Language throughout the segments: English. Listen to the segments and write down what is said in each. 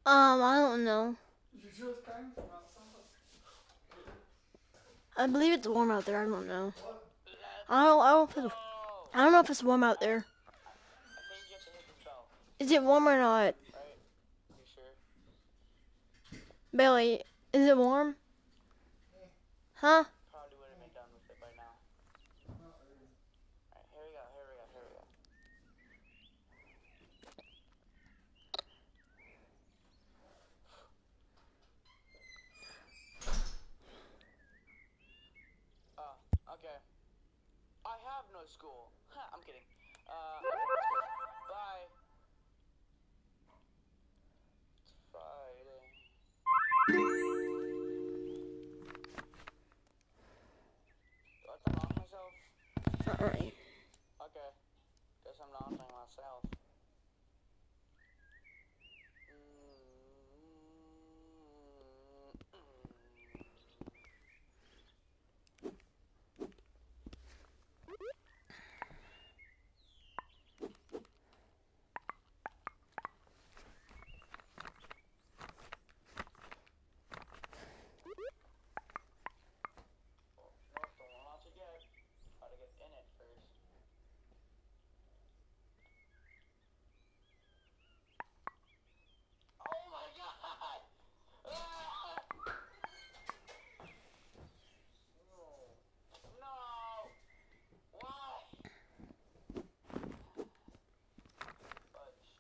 I don't know. You just came from outside. I believe it's warm out there. I don't know. What? I don't know if it's warm out there. I think you have to hit the bell. Is it warm or not? Right? You sure? Bailey, is it warm? Huh? Probably would have been done with it by now. Alright, here we go. Okay. I have no school. I'm kidding. Bye. It's Friday. Do I have to lock myself? Alright. Okay. Guess I'm locking myself. Gotta get in it first. Oh my god! No! Why? Fudge.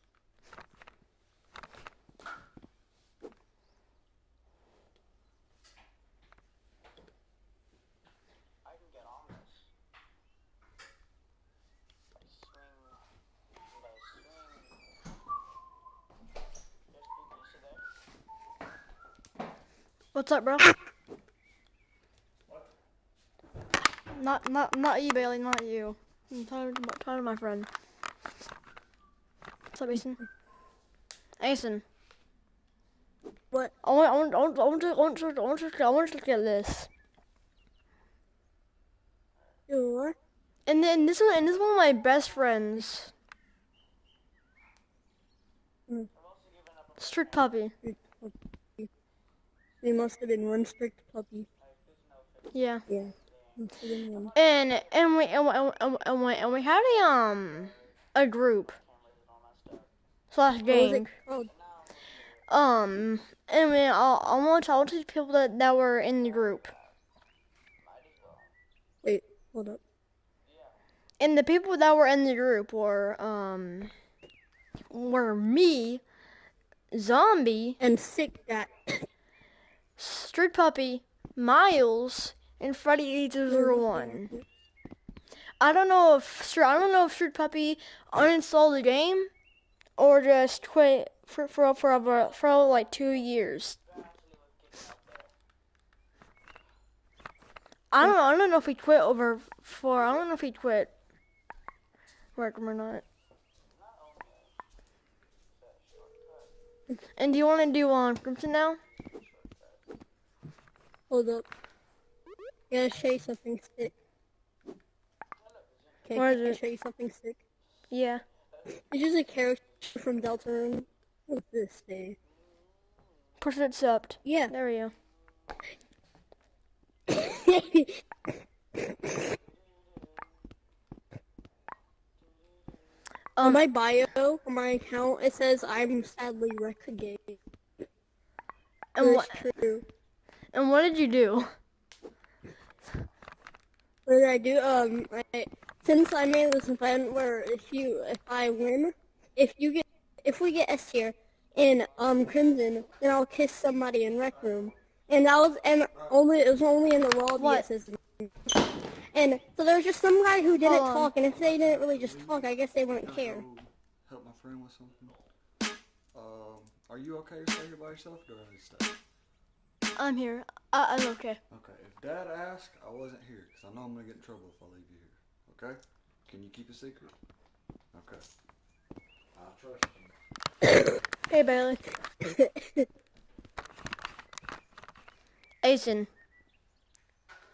I can get on this. If I swing. There's Spooky, so there. What's up, bro? Not you, Bailey. Not you. I'm talking to my friend. What's up, Mason? Mason. What? I want to get this. What? And this is one of my best friends. Strict puppy. They must have been one strict puppy. Yeah. Yeah. Must have been one. And we had a group / What was gang. it called? And I want to tell people that were in the group. Wait, hold up. And the people that were in the group were me, Zombie, And Sick Cat. Strict Puppy, Miles, and Freddy 801. I don't know if Strict Puppy uninstalled the game or just quit for like 2 years. I don't know if he quit I don't know if he quit Rectum or not. And do you want to do Crimson now? Hold up. Gotta show you something sick. Okay, What is can I it? show you something sick? Yeah. It's just a character from Deltarune. What's this day? Push it accept. Yeah. There we go. On my bio, on my account, it says I'm sadly gay. And It's true. And what did you do? What did I do? Since I made this event where if I win, if we get S tier in Crimson, then I'll kiss somebody in Rec Room. And it was only in the Raw What? system. And so there was just some guy who didn't Hold on. talk, and if they didn't really just talk, I guess they wouldn't care. Help my friend with something. Are you okay to stay here by yourself, or do I need to stay? I'm here. I'm okay. Okay, if Dad asked, I wasn't here, because I know I'm going to get in trouble if I leave you here. Okay? Can you keep a secret? Okay. I trust you. Hey, Bailey. Asen.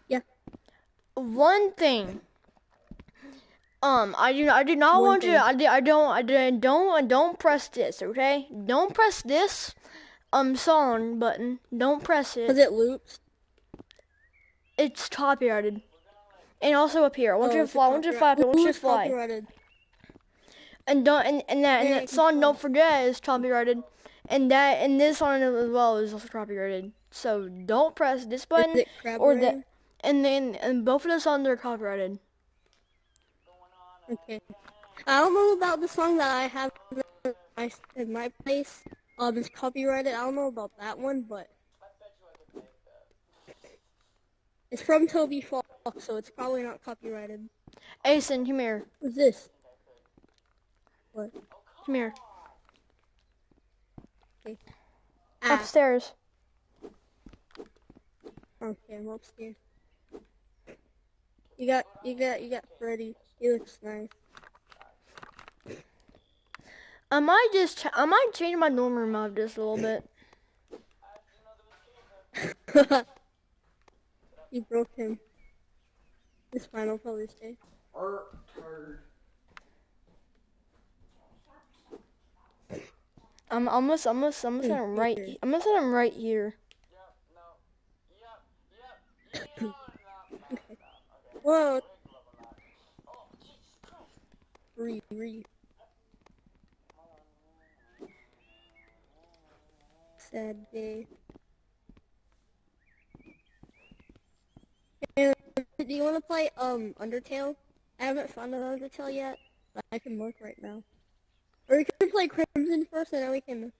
Yeah. One thing. I do not One want thing. you. I don't press this. Okay? Don't press this. song button. Don't press Cause it. it loops. It's copyrighted. And also up here. I want you to It's a fly. I want you to fly up here. I want Ooh, you to it's fly. copyrighted. And don't and Yeah, that you can song fly. Don't Forget is copyrighted. And this song as well is also copyrighted. So don't press this Is button it crab or that. rain? And both of the songs are copyrighted. Okay. I don't know about the song that I have in my place. It's copyrighted. I don't know about that one, but it's from Toby Fox, so it's probably not copyrighted. Asen, come here. What's this? What? Come here. Okay. Upstairs. Okay, I'm upstairs. You got Freddy. He looks nice. I might change my dorm room up just a little bit. You broke him. It's fine, I'll probably stay. Turd. I'm gonna set him right. I'm gonna set him right here. Okay. Whoa. Re. Sad day. And do you want to play Undertale? I haven't found an Undertale yet, but I can look right now. Or we can play Crimson first, and then we can.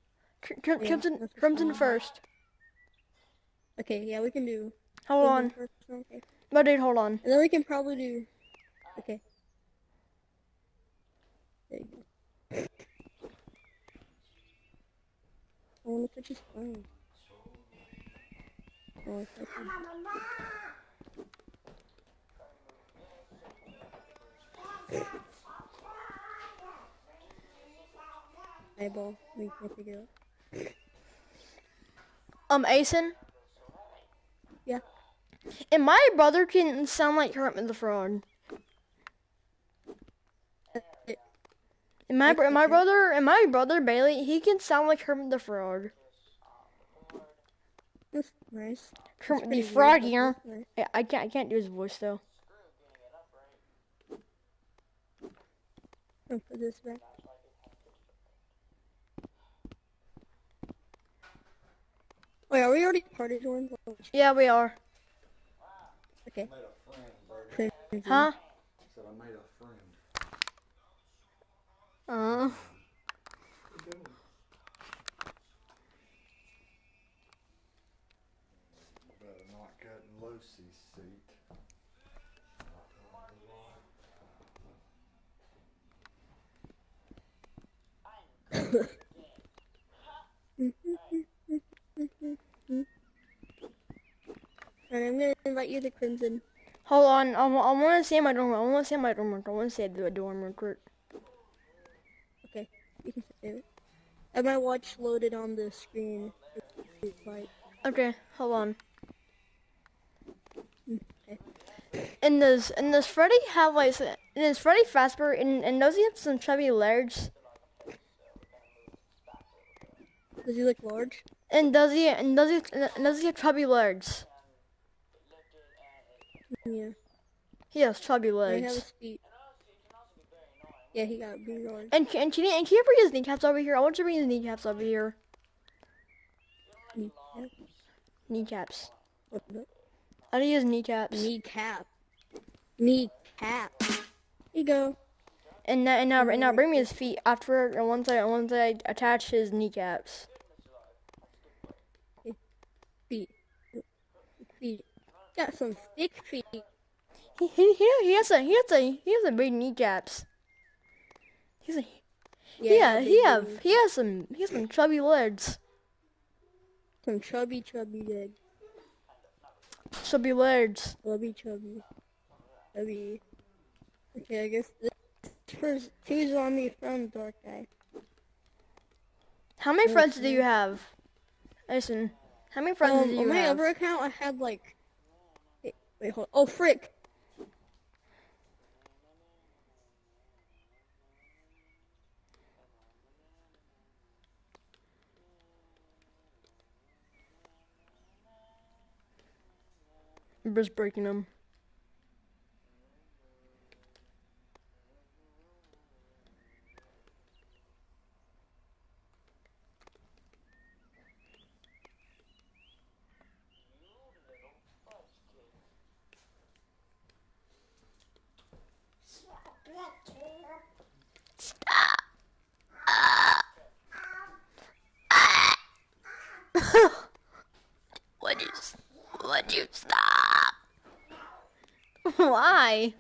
Crimson first. Okay, yeah, we can do. Hold on. Crimson first. Okay. But dude, hold on. And then we can probably do. Okay. There you go. I want to touch his phone. Oh, it's okay. Eyeball. We can't pick it up. Asen. Yeah. And my brother can sound like Kermit the Frog. And my brother Bailey, he can sound like Kermit the Frog. That's nice. Kermit the Frog here. Nice. I can't do his voice though. I'll put this back. Wait, are we already party joined? Yeah, we are. Okay. Huh? Said I made a friend. Better not get in Lucy's seat. Alright, I'm gonna invite you to Crimson. Hold on, I want to see my dorm. I want to see my dorm. I want to see the dorm recruit. Okay, you can save it. I have my watch loaded on the screen. Okay, hold on. Okay. And does Freddy have like? Does Freddy Fazbear and does he have some chubby legs? Does he look large? And does he have chubby legs? Yeah. He has chubby I have legs. his feet. Yeah, he got big large. And can you bring his kneecaps over here? I want you to bring his kneecaps over here. Kneecaps. What's that? I need his kneecaps. Kneecap. Here you go. And now bring me his feet after and once I attach his kneecaps. Feet. Got some thick feet. He has a big kneecaps. He has some chubby legs. Some chubby legs. Chubby legs. Chubby. Okay, I guess this first choose on me from Dark Guy. How many friends do you have? Listen, how many friends do you have? On my other account, I had like. Wait, hold. Oh, frick. I'm just breaking them. Would you stop? Why?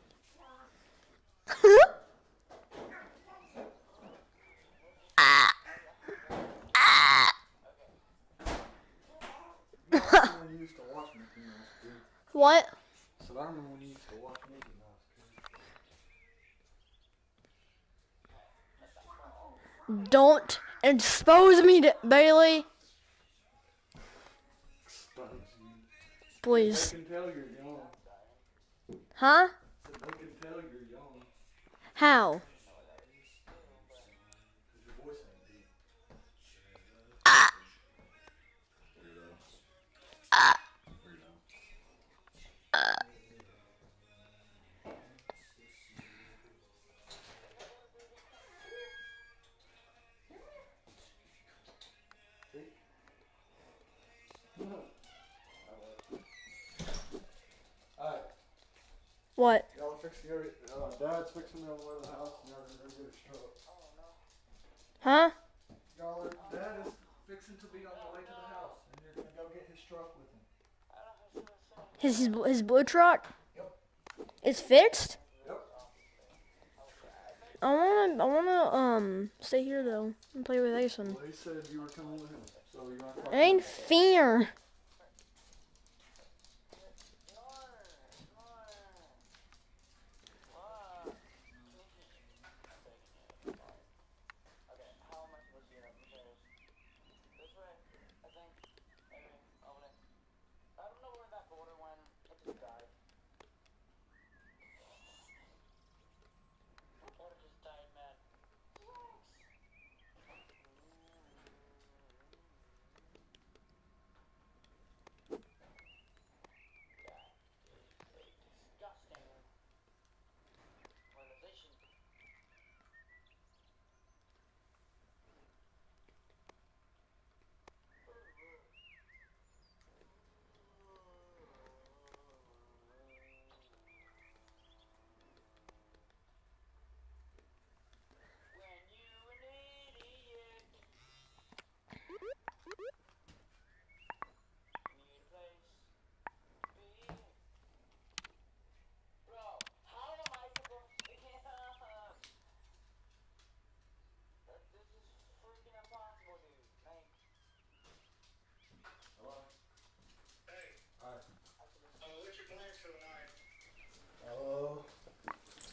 When you used to watch Mickey Mouse, kid. What? So I remember when you used to watch Mickey Mouse, kid. Don't expose me to Bailey. Expose you. Please. They can tell you're young. Huh? So they can tell you're young. How? Because your voice ain't deep. Weirdo. Alright. What? Y'all fixing your Dad's fixing me on the way to the house and y'all gonna go get his truck. Huh? Y'all, Dad is fixing to be on the way to the house and you're gonna go get his truck with him. His blue truck? Yep. It's fixed? Yep. I wanna stay here though and play with Asen. Well, he said you were coming with him, so you're gonna talk It ain't fair.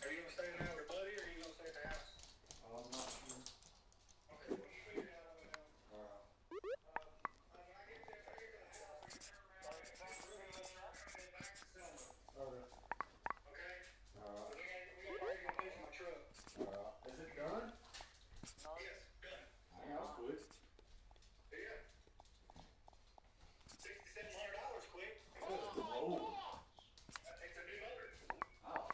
Are you gonna stay the night with Buddy or are you gonna stay at the house? I'm not sure. Okay, when you figure it out, let me know. Alright. When I get to the house, I can turn around and take the room and head back to Selma. Okay. Okay? Alright. We gotta already gonna fix my truck. Alright. Is it done? Yes, done. Dang, that was quick. Yeah. $6,700 quick. Oh. That takes a new motor. Wow.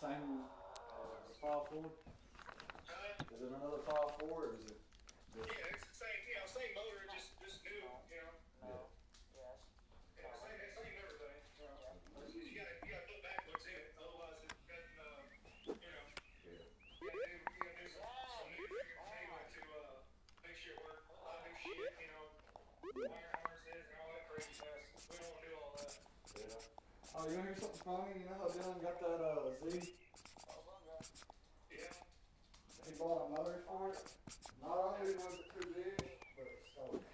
Same 5.4? Is it another 5.4 or is it? Yeah, it's the same, same motor, just new, Yeah. Yeah, same everything. You gotta put backwards in it, otherwise it doesn't, Yeah. You gotta do some new cabling to make sure it works. A lot of new shit, wire harnesses and all that crazy mess. We don't wanna do all that. Yeah. Oh, you wanna hear something funny? You know how Dylan got that Z? Yeah. He bought a motor for it. Not only was it too big, but it stole it.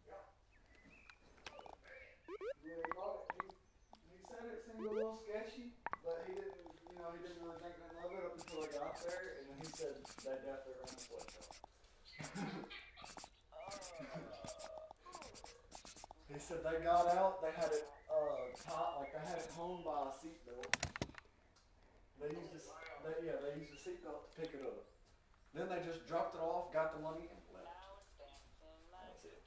Yeah. Yeah, he bought it. He said it seemed a little sketchy, but he didn't really think nothing of it up until I got there, and then he said they definitely ran a sweatshop. He said they got out, they had it tight, like they had it hung by a seatbelt. They used the seatbelt to pick it up. Then they just dropped it off, got the money, and left. That's it.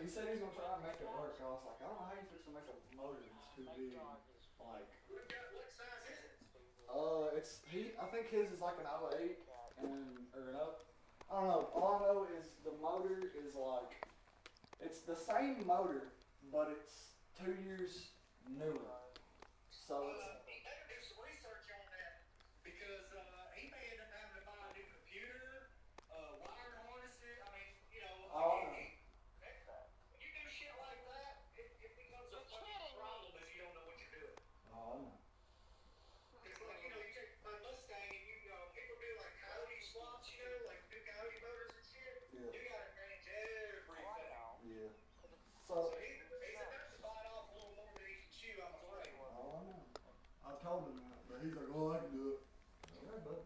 he said he's gonna try and make it work. I was like, I don't know how you fix to make a motor that's too big. Like, What size is it? I think his is like an 08 or an up. I don't know. All I know is the motor is like, it's the same motor, but it's 2 years newer. So it's. He better do some research on that because he may end up having to buy a new computer, wire harnesses. I mean, you know, when you do shit like that, it becomes a fucking problem if you don't know what you're doing. Oh, I know. It's like, you know, you take my Mustang and you know, people do like coyote swaps, you know, like do coyote motors and shit. Yeah. You gotta change everything. Yeah. So So. he's about to bite off a little more than he can chew, I'm afraid. Oh, I know. I told him that, but he's like, oh, I can do it. Okay, but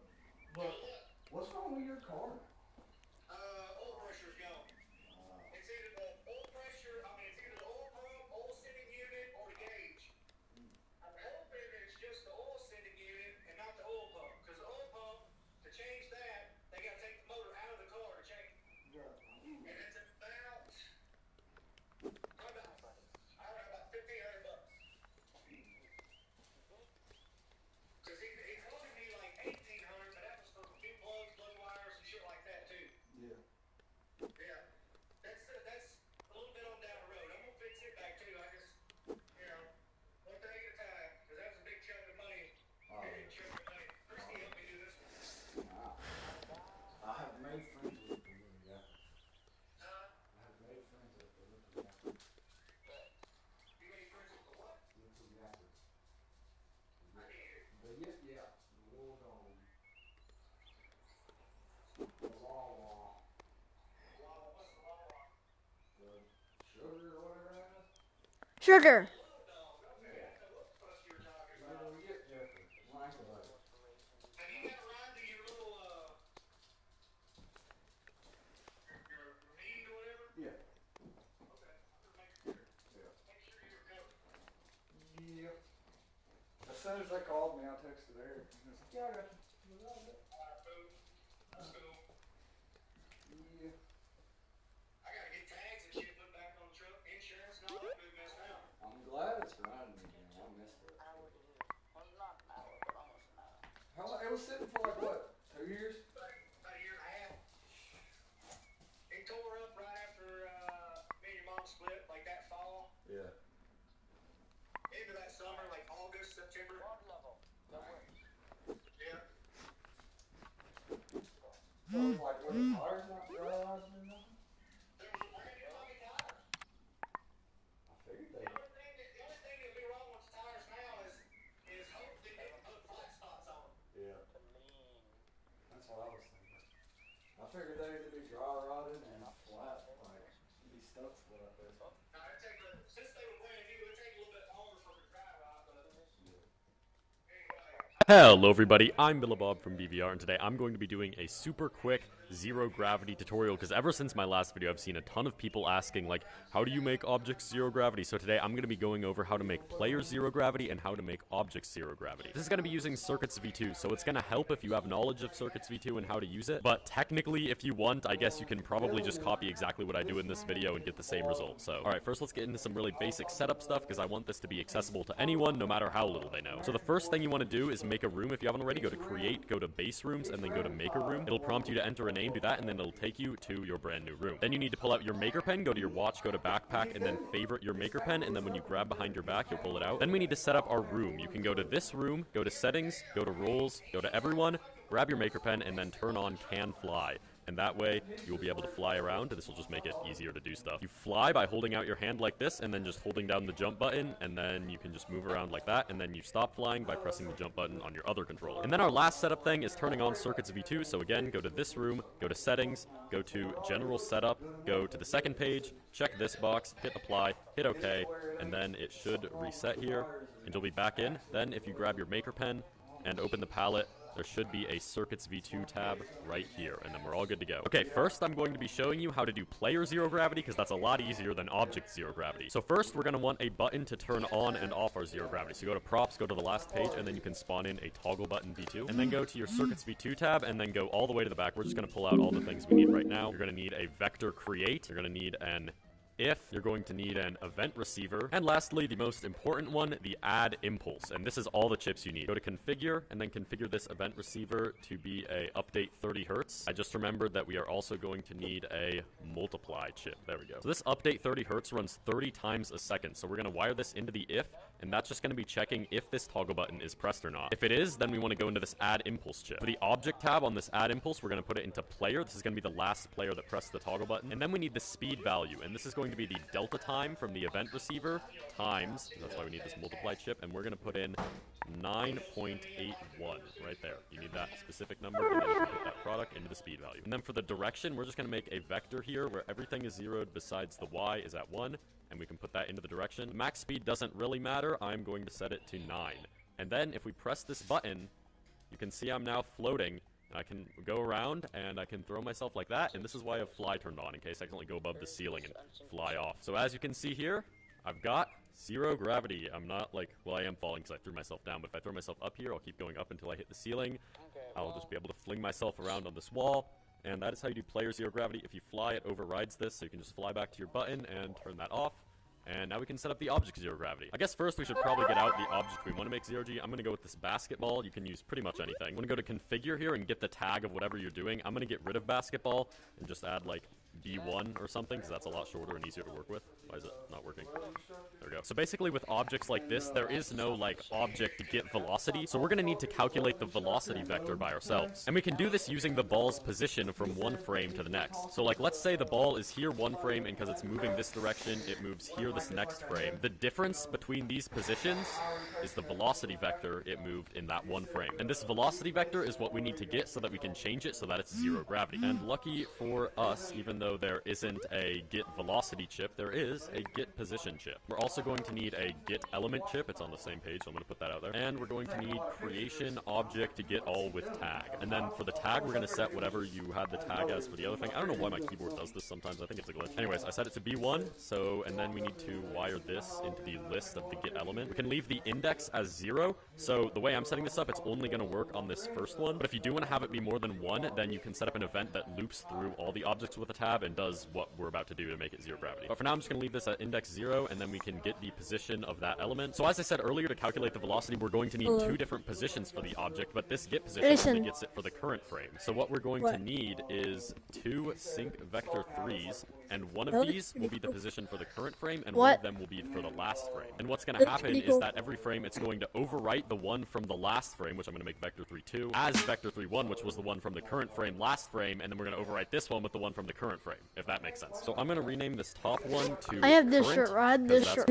what's wrong with your car? Oil pressure's gone. It's either the oil pressure, I mean, it's either the oil pump, oil sending unit, or the gauge. I'm hoping it's just the oil sending unit and not the oil pump. Because the oil pump, to change that, they got to take the motor out of the car to change it. Yeah. And it's about, I don't know, about $1,500. Because he quoted me like $1,800, but that was for a few plugs, blow wires, and shit like that too. Yeah. Yeah, that's a little bit on down the road. I'm gonna fix it back too. I just, you know, one thing at a time, because that was a big chunk of money. Big chunk of money. Christy helped me do this one. I have made friends with the little guy. Huh? I have made friends with the little guy. You made friends with the what? Little guy. I didn't hear. Yeah, the little dog. The Wawa. Wow, what's the law? The sugar or whatever it is. Sugar. Little dog. Okay, I know what the fuck you were talking You about. know, yeah, Jeffrey. Like about it. Have you got around to your little, your meeting or whatever? Yeah. Okay, I'm gonna make sure. Yeah. Make sure you're covered. Yeah. As soon as they called me, I texted Eric. And he was like, yeah, I got you. I was like, "Oh, Alright, cool. That's cool. yeah." I gotta get tags and shit put back on the truck, insurance and all that good mess now. I'm glad it's riding again. I missed it. How long? It was sitting for like what? 2 years? About a year and a half. It tore up right after me and your mom split, like that fall. Yeah. Into that summer, like August, September. Yeah. So it was like, were the tires not sterilized or nothing? There was a brand new fucking tire. I figured they The only thing that'd be wrong with the tires now is hope they didn't put flat spots on them. Yeah. That's what I was thinking. I figured they'd either be dry rotted and flat, like, be stuck split up there. Now, since they were brand new, it'd take a little bit longer for the dry rot, but anyway. Hello everybody, I'm Billabob from BVR, and today I'm going to be doing a super quick zero gravity tutorial, because ever since my last video I've seen a ton of people asking, like, how do you make objects zero gravity? So today I'm going to be going over how to make players zero gravity and how to make objects zero gravity. This is going to be using Circuits V2, so it's going to help if you have knowledge of Circuits V2 and how to use it, but technically if you want, I guess you can probably just copy exactly what I do in this video and get the same result. So, alright, first let's get into some really basic setup stuff, because I want this to be accessible to anyone, no matter how little they know. So the first thing you want to do is make a room. If you haven't already, go to Create, go to Base Rooms, and then go to Maker Room. It'll prompt you to enter a name, do that, and then it'll take you to your brand new room. Then you need to pull out your Maker Pen, go to your watch, go to Backpack, and then favorite your Maker Pen, and then when you grab behind your back, you'll pull it out. Then we need to set up our room. You can go to this room, go to Settings, go to Roles, go to Everyone, grab your Maker Pen, and then turn on Can Fly. And that way, you'll be able to fly around. This will just make it easier to do stuff. You fly by holding out your hand like this, and then just holding down the jump button, and then you can just move around like that, and then you stop flying by pressing the jump button on your other controller. And then our last setup thing is turning on Circuits V2, so again, go to this room, go to Settings, go to General Setup, go to the second page, check this box, hit Apply, hit OK, and then it should reset here, and you'll be back in. Then if you grab your Maker Pen and open the palette, there should be a Circuits V2 tab right here, and then we're all good to go. Okay, first I'm going to be showing you how to do player zero gravity, because that's a lot easier than object zero gravity. So first, we're going to want a button to turn on and off our zero gravity. So go to Props, go to the last page, and then you can spawn in a toggle button V2. And then go to your Circuits V2 tab, and then go all the way to the back. We're just going to pull out all the things we need right now. You're going to need a vector create. You're going to need an if, you're going to need an event receiver, and lastly, the most important one, the add impulse. And this is all the chips you need. Go to configure, and then configure this event receiver to be a update 30 hertz. I just remembered that we are also going to need a multiply chip. There we go. So this update 30 hertz runs 30 times a second. So we're going to wire this into the if, and that's just going to be checking if this toggle button is pressed or not. If it is, then we want to go into this add impulse chip. For the object tab on this add impulse, we're going to put it into player. This is going to be the last player that pressed the toggle button. And then we need the speed value, and this is going to be the delta time from the event receiver times, that's why we need this multiply chip, and we're going to put in 9.81 right there. You need that specific number, and then you can put that product into the speed value. And then for the direction, we're just going to make a vector here where everything is zeroed besides the y is at 1, and we can put that into the direction. The max speed doesn't really matter. I'm going to set it to 9. And then if we press this button, you can see I'm now floating, and I can go around, and I can throw myself like that, and this is why I have fly turned on, in case I accidentally go above the ceiling and fly off. So as you can see here, I've got 0 gravity. I'm not like, well, I am falling because I threw myself down, but if I throw myself up here, I'll keep going up until I hit the ceiling. I'll just be able to fling myself around on this wall, and that is how you do player 0 gravity. If you fly, it overrides this, so you can just fly back to your button and turn that off. And now we can set up the object 0 gravity. I guess first we should probably get out the object we want to make 0G. I'm going to go with this basketball. You can use pretty much anything. I'm going to go to configure here and get the tag of whatever you're doing. I'm going to get rid of basketball and just add like B1 or something, because that's a lot shorter and easier to work with. Why is it not working? There we go. So basically with objects like this, there is no like object get velocity, so we're going to need to calculate the velocity vector by ourselves. And we can do this using the ball's position from one frame to the next. So like let's say the ball is here one frame, and because it's moving this direction, it moves here this next frame. The difference between these positions is the velocity vector it moved in that one frame. And this velocity vector is what we need to get so that we can change it so that it's 0 gravity. And lucky for us, even though there isn't a get velocity chip, there is a get position chip. We're also going to need a get element chip. It's on the same page, so I'm going to put that out there. And we're going to need creation object to get all with tag. And then for the tag, we're going to set whatever you had the tag as for the other thing. I don't know why my keyboard does this sometimes. I think it's a glitch. Anyways, I set it to B1, so, and then we need to wire this into the list of the get element. We can leave the index as 0. So the way I'm setting this up, it's only going to work on this first one. But if you do want to have it be more than 1, then you can set up an event that loops through all the objects with a tab and does what we're about to do to make it 0 gravity. But for now, I'm just going to leave this at index 0, and then we can get the position of that element. So as I said earlier, to calculate the velocity, we're going to need 2 different positions for the object, but this get position only gets it for the current frame. So what we're going to need is 2 sync vector 3s, and one of these will be the position for the current frame, and one of them will be for the last frame. And what's going to happen is that every frame, it's going to overwrite the one from the last frame, which I'm going to make vector 3-2, as vector 3-1, which was the one from the current frame last frame, and then we're going to overwrite this one with the one from the current frame, if that makes sense. So I'm going to rename this top one to I have this current, shirt. I have this shirt.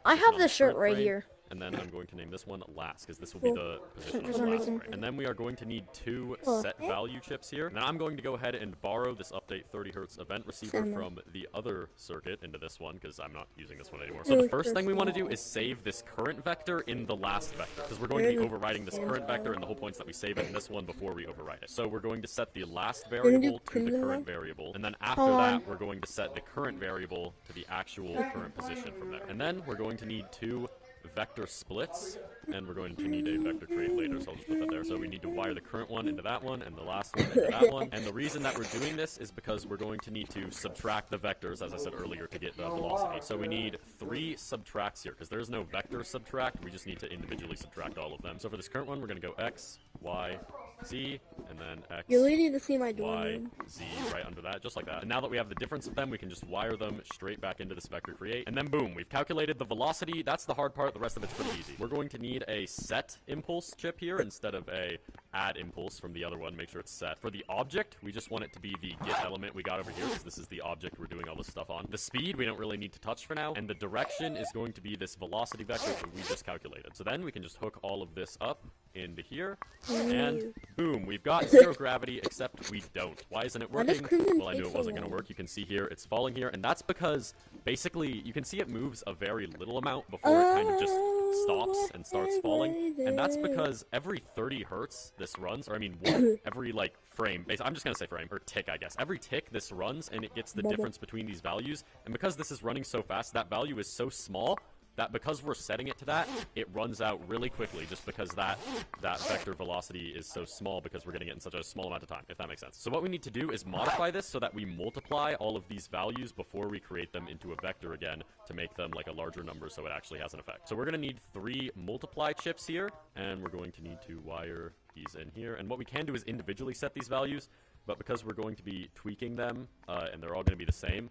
I have this shirt right here. And then I'm going to name this one last, because this will be the position of the last frame. And then we are going to need 2 set value chips here. Now I'm going to go ahead and borrow this update 30 hertz event receiver from the other circuit into this one, because I'm not using this one anymore. So the first thing we want to do is save this current vector in the last vector, because we're going to be overriding this current vector, and the whole point is that we save it in this one before we override it. So we're going to set the last variable to the current variable, and then after that, we're going to set the current variable to the actual current position from there. And then we're going to need 2 vector splits, and we're going to need a vector create later, so I'll just put that there. So we need to wire the current one into that one, and the last one into that one. And the reason that we're doing this is because we're going to need to subtract the vectors, as I said earlier, to get the velocity. So we need 3 subtracts here, because there's no vector subtract, we just need to individually subtract all of them. So for this current one, we're going to go X, Y, Z, and then X, You're waiting to see my door. Y, Z, right under that, just like that. And now that we have the difference of them, we can just wire them straight back into this vector create. And then boom, we've calculated the velocity. That's the hard part. The rest of it's pretty easy. We're going to need a set impulse chip here instead of a add impulse from the other one. Make sure it's set. For the object, we just want it to be the get element we got over here, because this is the object we're doing all this stuff on. The speed, we don't really need to touch for now. And the direction is going to be this velocity vector that we just calculated. So then we can just hook all of this up into here, and boom, we've got 0 gravity, except we don't. Why isn't it working? Well, I knew it wasn't going to work. You can see here, it's falling here, and that's because, basically, you can see it moves a very little amount before it kind of just stops and starts falling, and that's because every 30 hertz this runs, or I mean, every, like, frame, I'm just going to say frame, or tick, I guess. Every tick this runs, and it gets the difference between these values, and because this is running so fast, that value is so small, that because we're setting it to that, it runs out really quickly just because that vector velocity is so small because we're getting it in such a small amount of time, if that makes sense. So what we need to do is modify this so that we multiply all of these values before we create them into a vector again to make them like a larger number so it actually has an effect. So we're going to need 3 multiply chips here, and we're going to need to wire these in here. And what we can do is individually set these values, but because we're going to be tweaking them, and they're all going to be the same,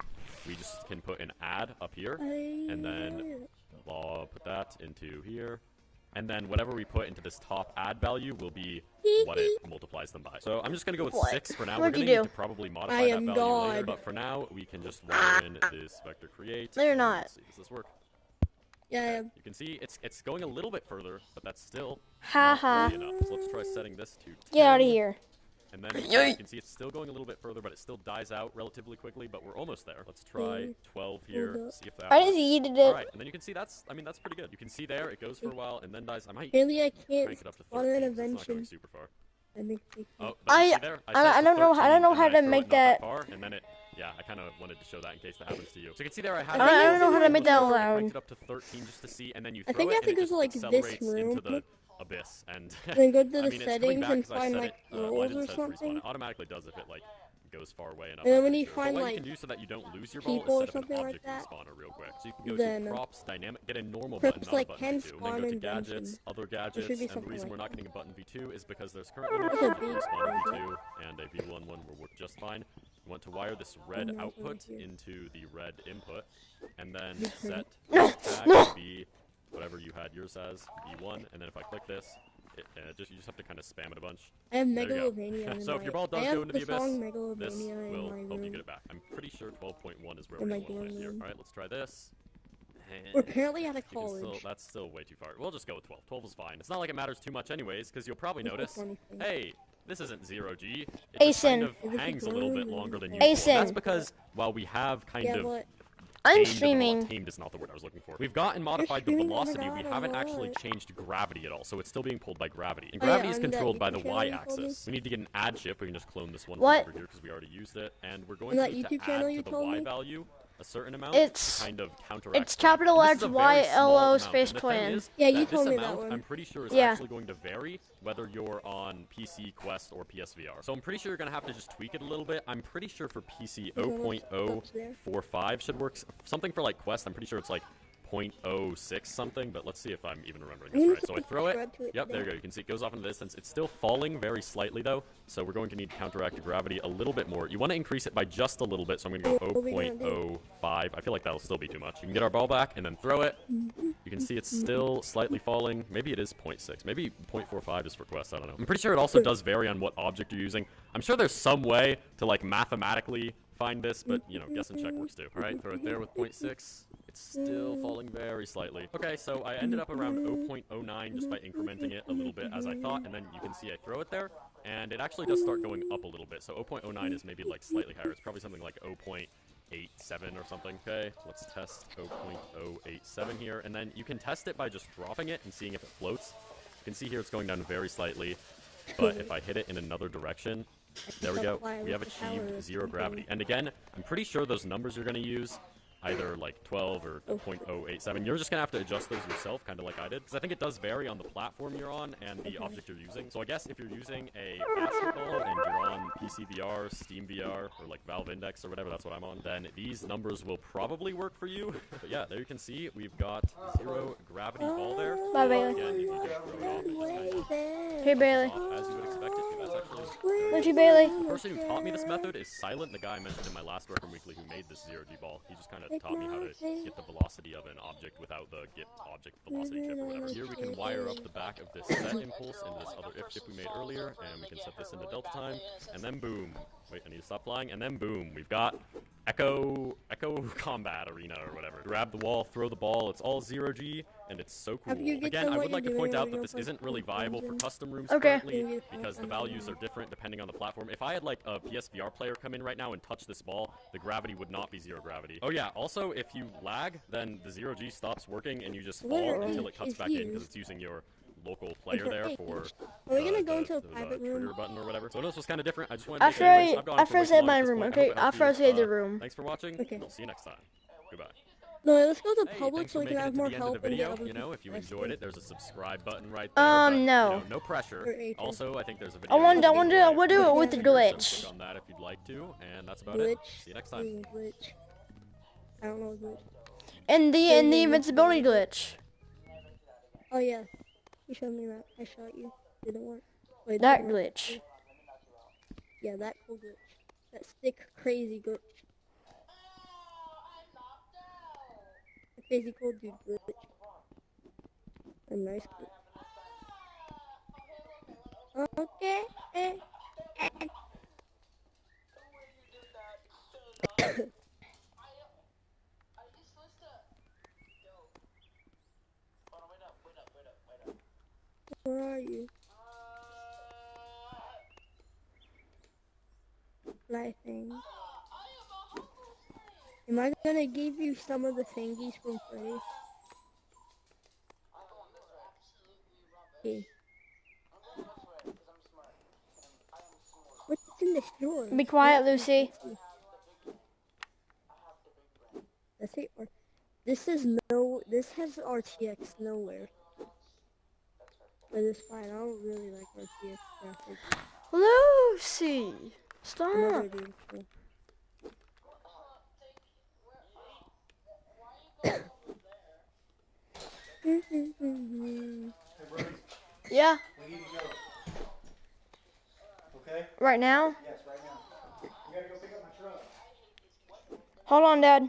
we just can put an add up here, and then I'll put that into here, and then whatever we put into this top add value will be what it multiplies them by. So I'm just going to go with 6 for now. We're going to need to probably modify that value later, but for now, we can just wire in this vector create. No, you're not. Let's see, does this work? Yeah. You can see it's going a little bit further, but that's still Haha. not really enough. So let's try setting this to 10. Get out of here. And then you can see it's still going a little bit further, but it still dies out relatively quickly, but we're almost there. Let's try 12 here, see if that I works. just yeeted it. Alright, and then you can see that's pretty good. You can see there, it goes for a while, and then dies. I might Really, I can't crank it up to spawn 13, an so it's not going invention. super far. That makes me Oh, but you see there? I set it to don't know 13, how and to then I throw make it not that. far, and then it, yeah, I kind of wanted to show that in case that happens to you. So you can see there I have I don't know how to make that cranked loud. it up to 13 just to see, and then you I throw think I it, have to and go it to, just like, this accelerates room. into the abyss, and Then go to the I mean, it's coming settings back and 'cause I find set like it, well, I rules didn't or set it to respawn. something. It automatically does if it like goes far away enough. And then when you But find what like you can do so that you don't lose your ball people is or set up an something like object that, respawner real quick. So you can go then to props, dynamic, get a normal props, button, not like, a button can V2, and then spawn go to invention. gadgets, other There gadgets, should be and the something reason like we're not that. getting a button V2 is because there's currently no There's a object big respawner button. V2, and a V1 one will work just fine. You want to wire this red And there's output one here. into the red input, and then Mhm. set No, tag no. to be whatever you had yours as, V1, and then if I click this, you just have to kind of spam it a bunch. I have There you go. Megalovania. in So if your my- ball does I have go into the abyss, song this Megalovania will in my help you room. get it back. I'm pretty sure 12.1 is where In we're my going to land dorm here. room. Alright, let's try this. We're apparently out of You can college. that's still way too far. We'll just go with 12. 12 is fine. It's not like it matters too much anyways, because you'll probably That's the notice, funny thing. hey, this isn't 0G. It just kind Asin. of Is it hangs a the little bit dorm longer than room? usual. And that's Asin. because while we have kind Yeah, of but I'm tamed the streaming. tamed is not the word I was looking for. We've gotten modified the streaming, oh my velocity. We God, haven't I'm actually live. changed gravity at all, so it's still being pulled by gravity. And Oh, yeah, gravity is on that controlled by the YouTube channel you told me? y-axis. We need to get an add chip. We can just clone this one What? from over here because we already used it. And we're going On to that need YouTube to channel add you to the told y me? value a certain amount It's- to kind of counteract It's that. capital And this X, is a Y, very small L, O, amount, space and the thing plan. is Yeah, you that told this me that amount, one. I'm pretty sure is Yeah. actually going to vary whether you're on PC, Quest, or PSVR. So I'm pretty sure you're going to have to just tweak it a little bit. I'm pretty sure for PC, There's a little box there. 0.045 should work. Something for like Quest, I'm pretty sure it's like 0.06 something, but let's see if I'm even remembering this right. So I throw it. Subscribe to it Yep, there you today. go. You can see it goes off into the distance. It's still falling very slightly though, so we're going to need to counteract the gravity a little bit more. You want to increase it by just a little bit, so I'm going to go What are we gonna do? 0.05. I feel like that'll still be too much. You can get our ball back and then throw it. You can see it's still slightly falling. Maybe it is 0.6. Maybe 0.45 is for Quest. I don't know. I'm pretty sure it also does vary on what object you're using. I'm sure there's some way to like mathematically find this, but you know, guess and check works too. All right, throw it there with 0.6. It's still falling very slightly. Okay, so I ended up around 0.09 just by incrementing it a little bit as I thought, and then you can see I throw it there, and it actually does start going up a little bit. So 0.09 is maybe like slightly higher. It's probably something like 0.87 or something. Okay, let's test 0.087 here, and then you can test it by just dropping it and seeing if it floats. You can see here it's going down very slightly, but if I hit it in another direction, there we go. We have achieved 0 gravity. And again, I'm pretty sure those numbers you're going to use, either like 12 or 0.087, you're just going to have to adjust those yourself, kind of like I did. Because I think it does vary on the platform you're on and the object you're using. So I guess if you're using a basketball and you're on PC VR, Steam VR, or like Valve Index or whatever, that's what I'm on, then these numbers will probably work for you. But yeah, there you can see we've got 0 gravity ball there. Bye, Bailey. Again, you can just throw it off and just kind of Hey, Bailey. off as you would expect it to. That's actually very Luigi Bailey. the person who taught me this method is Silent, the guy I mentioned in my last Record Weekly who made this 0G ball. He just kind of taught me how to get the velocity of an object without the get object velocity chip or whatever. Here we can wire up the back of this set impulse into this other if chip we made earlier, and we can set this into delta time, and then boom. Wait, I need to stop flying, and then boom. We've got Echo Combat Arena or whatever. Grab the wall, throw the ball, it's all 0G, and it's so cool. After you get Again, done I what would like you're to point doing, out are that we this gonna isn't play really viable for Dungeon? custom rooms Okay. currently because the values are different depending on the platform. If I had like a PSVR player come in right now and touch this ball, the gravity would not be 0 gravity. Oh yeah, also if you lag, then the 0G stops working and you just fall Where until it cuts is back in he? because it's using your local player there for Are we gonna go the into a private room? trigger button or whatever. So this was kind of different. I just wanted to make After it anyways. I've gone after for I way say too long my at this room, point. I okay? hope it helped After I you. say the room. Thanks for watching. Okay. I'll see you next time. Goodbye. No, let's go to Hey, public thanks so for we can making it have to more the end of the help and get video. other You know, people if you enjoyed it, there's a subscribe button right there. No. But, you know, no pressure. Or H. Also, I think there's a I video. want to you can I want to do it right with the here, so glitch. click on that if you'd like to, and that's about Glitch. it. See you next time. Glitch. I don't know glitch. And the invincibility glitch. Oh yeah, you showed me that. I shot you. Didn't work. Wait, That didn't work. glitch. Yeah, that cool glitch. That stick crazy glitch. The crazy cool dude glitch. A nice glitch. Okay. Where are you? Fly thing. Am I gonna give you some of the thingies from Freddy? Okay. What's in this drawer? Be quiet, Lucy. That's it. This is no. This has RTX nowhere. But it's fine. I don't really like RTX graphics. Lucy, Another stop. dude. Hey, Brody, Yeah, we need to go. Okay? right now. Yes, right now. We gotta go pick up my truck. Hold on, Dad.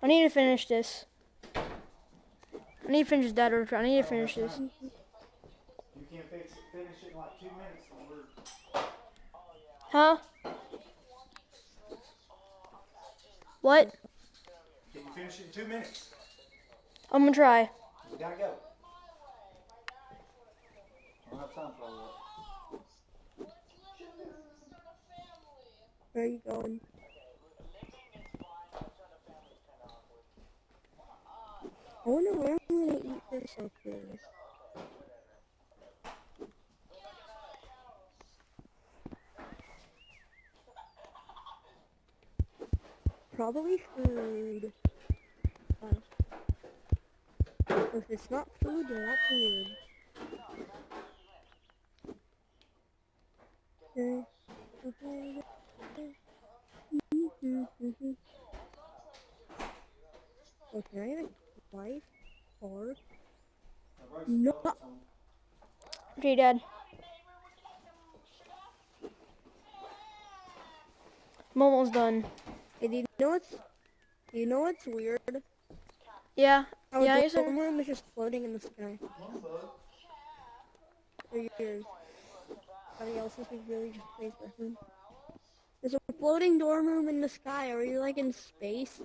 I need to finish this. I need to finish that, or I need to finish this. You can't finish it in like 2 minutes. And we're... Huh? What? Can you finish it in 2 minutes? I'm gonna try. We gotta go. I don't have time for all Where are you going? I wonder where I'm gonna eat this after this. Probably food. If it's not food, then that's weird. Okay, I have a wife, car. that. No. Okay, Dad. I'm almost done. Hey, do you know what's weird? Yeah. Our Yeah, dorm room is just floating in the sky. Or yours. Somebody else's is really just plays with him. There's a floating dorm room in the sky. Are you like in space?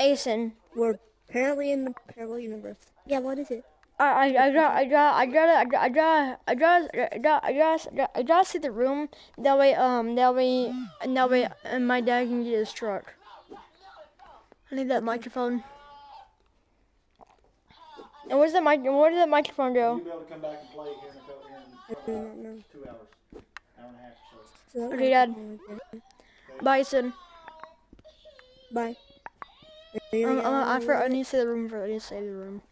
Asen. We're apparently in the parallel universe. Yeah, what is it? I just see the room. That way, my dad can get his truck. I need that microphone. And where did that microphone You'll go? be able to come back and play here in I do not know. 2 hours. Hour and a half or so. So that Okay, Dad. microphone right there. Bison. Bye. Are you gonna get out of the I way? need to save the room I need to save the room.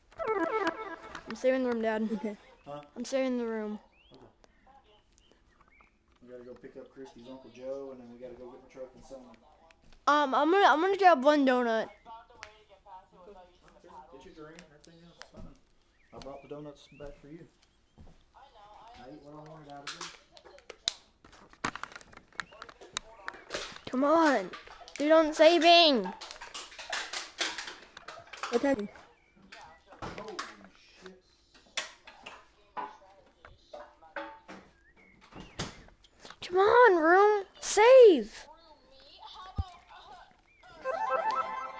I'm saving the room, Dad. Okay. Huh? I'm saving the room. We gotta go pick up Christy's Uncle Joe, and then we gotta go get my truck and sell them. I'm gonna grab one donut. Get your drink, everything else is fine. I brought the donuts back for you. I ate what I wanted out of them. Come on. Dude, I'm saving. What time? Holy shit. Come on, room. Save.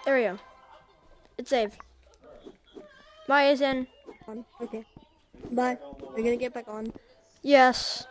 There we go. It's saved. Bye, Asen. Okay. Bye. We're gonna get back on. Yes.